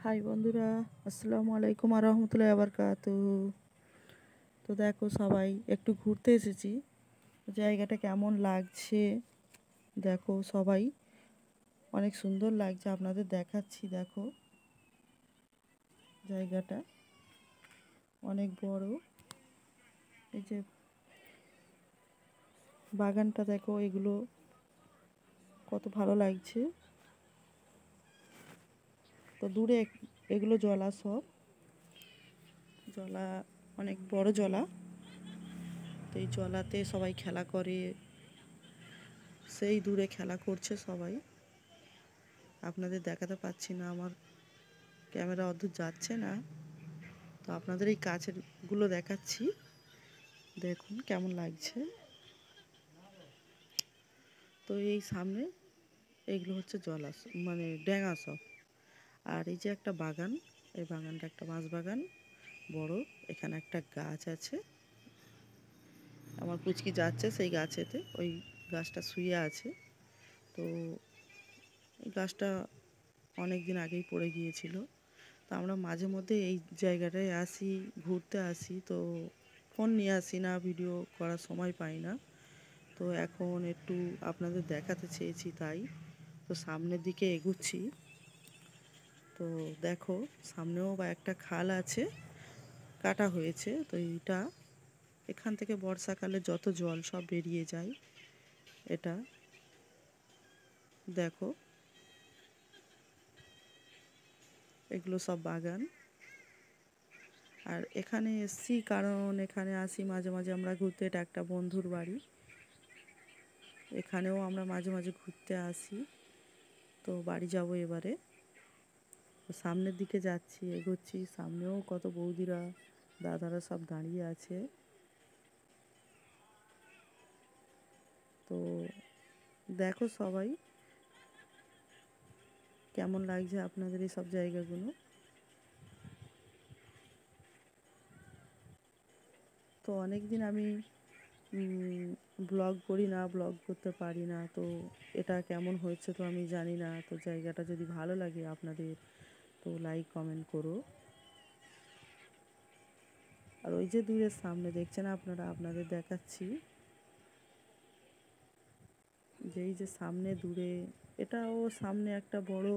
High বন্ধুরা, আসসালামু আলাইকুম আর রহমতুল্লাহি ওয়া বারাকাতুহু। তো দেখো সবাই একটু ঘুরতে এসেছি, জায়গাটা কেমন লাগছে দেখো সবাই, অনেক সুন্দর লাগছে, আপনাদের দেখাচ্ছি। দেখো জায়গাটা অনেক বড়, এই যে বাগানটা দেখো, এগুলো কত ভালো লাগছে। তো দূরে এগুলো জলা, সব জলা, অনেক বড় জলা। তো এই জলাতে সবাই খেলা করে, সেই দূরে খেলা করছে সবাই, আপনাদের দেখাতে পাচ্ছি না, আমার ক্যামেরা অদূর যাচ্ছে না। তো আপনাদের এই কাছের গুলো দেখাচ্ছি, দেখুন কেমন লাগছে। তো এই সামনে এইগুলো হচ্ছে জলাশ, মানে ড্যাঙা সব। আর এই যে একটা বাগান, এই বাগানটা একটা বাঁশ বাগান বড়। এখানে একটা গাছ আছে, আমার পুচকি যাচ্ছে সেই গাছেতে, ওই গাছটা শুয়ে আছে। তো এই গাছটা অনেক দিন আগেই পড়ে গিয়েছিল। তো আমরা মাঝে মধ্যে এই জায়গাটায় আসি, ঘুরতে আসি। তো ফোন নিয়ে আসি না, ভিডিও করার সময় পাই না। তো এখন একটু আপনাদের দেখাতে চেয়েছি তাই। তো সামনের দিকে এগুচ্ছি। তো দেখো সামনেও বা একটা খাল আছে, কাটা হয়েছে। তো এইটা, এখান থেকে বর্ষাকালে যত জল সব বেরিয়ে যায়। এটা দেখো, এগুলো সব বাগান। আর এখানে এসছি কারণ এখানে আসি মাঝে মাঝে আমরা ঘুরতে, এটা একটা বন্ধুর বাড়ি, এখানেও আমরা মাঝে মাঝে ঘুরতে আসি। তো বাড়ি যাব এবারে, সামনের দিকে যাচ্ছি, এগোচ্ছি। সামনেও কত বৌদিরা, দাদারা সব দাঁড়িয়ে আছে। তো দেখো সবাই কেমন লাগছে আপনাদের এই সব জায়গাগুলো। তো অনেক দিন আমি ব্লগ করি না, ব্লগ করতে পারি না। তো এটা কেমন হয়েছে তো আমি জানি না। তো জায়গাটা যদি ভালো লাগে আপনাদের, তো লাইক কমেন্ট করো। আর ওই যে দূরের সামনে দেখছেন আপনারা, আপনাদের দেখাচ্ছি যে এই যে সামনে দূরে, এটাও সামনে একটা বড়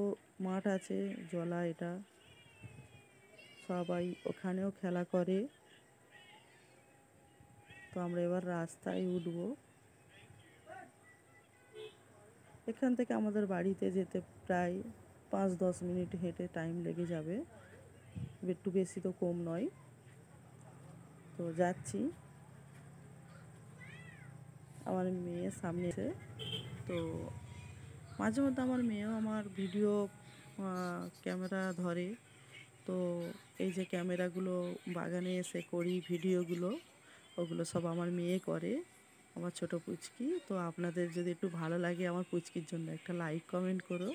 মাঠ আছে, জলা। এটা সবাই ওখানেও খেলা করে। তো আমরা এবার রাস্তায় উঠবো। এখান থেকে আমাদের বাড়িতে যেতে প্রায় 5-10 মিনিট হেঁটে টাইম লেগে যাবে, একটু বেশি তো কম নয়। তো যাচ্ছি, আমার মেয়ে সামনে এসে। তো মাঝে মধ্যে আমার মেয়েও আমার ভিডিও ক্যামেরা ধরে। তো এই যে ক্যামেরাগুলো বাগানে এসে করি ভিডিওগুলো, ওগুলো সব আমার মেয়ে করে, আমার ছোট পুচকি। তো আপনাদের যদি একটু ভালো লাগে আমার পুচকির জন্য একটা লাইক কমেন্ট করো।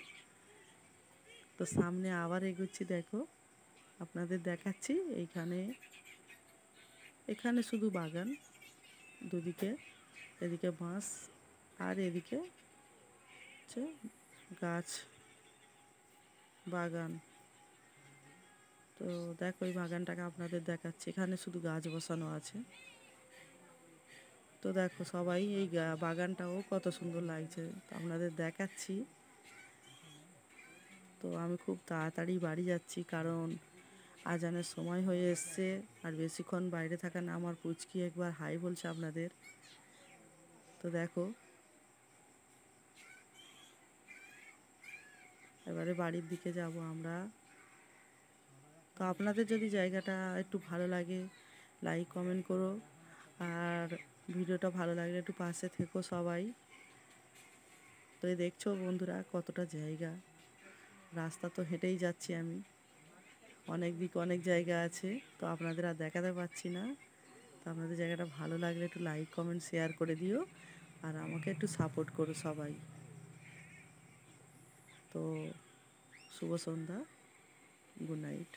তো সামনে আবার এগোচ্ছি, দেখো আপনাদের দেখাচ্ছি। এইখানে, এখানে শুধু বাগান, দুদিকে, এদিকে বাঁশ আর এদিকে হচ্ছে গাছ বাগান। তো দেখো এই বাগানটাকে আপনাদের দেখাচ্ছি, এখানে শুধু গাছ বসানো আছে। তো দেখো সবাই এই বাগানটাও কত সুন্দর লাগছে, তো আপনাদের দেখাচ্ছি। তো আমি খুব তাড়াতাড়ি বাড়ি যাচ্ছি কারণ আজানের সময় হয়ে এসছে, আর বেশিক্ষণ বাইরে থাকা না। আমার পুচকি একবার হাই বলছে আপনাদের। তো দেখো এবারে বাড়ির দিকে যাব আমরা। তো আপনাদের যদি জায়গাটা একটু ভালো লাগে লাইক কমেন্ট করো, আর ভিডিওটা ভালো লাগলে একটু পাশে থেকো সবাই। তো এই দেখছো বন্ধুরা কতটা জায়গা, রাস্তা তো হেঁটেই যাচ্ছি আমি, অনেক দিক অনেক জায়গা আছে। তো আপনাদের আর দেখাতে পাচ্ছি না। তো আপনাদের জায়গাটা ভালো লাগলে একটু লাইক কমেন্ট শেয়ার করে দিও, আর আমাকে একটু সাপোর্ট করো সবাই। তো শুভ সন্ধ্যা, গুড নাইট।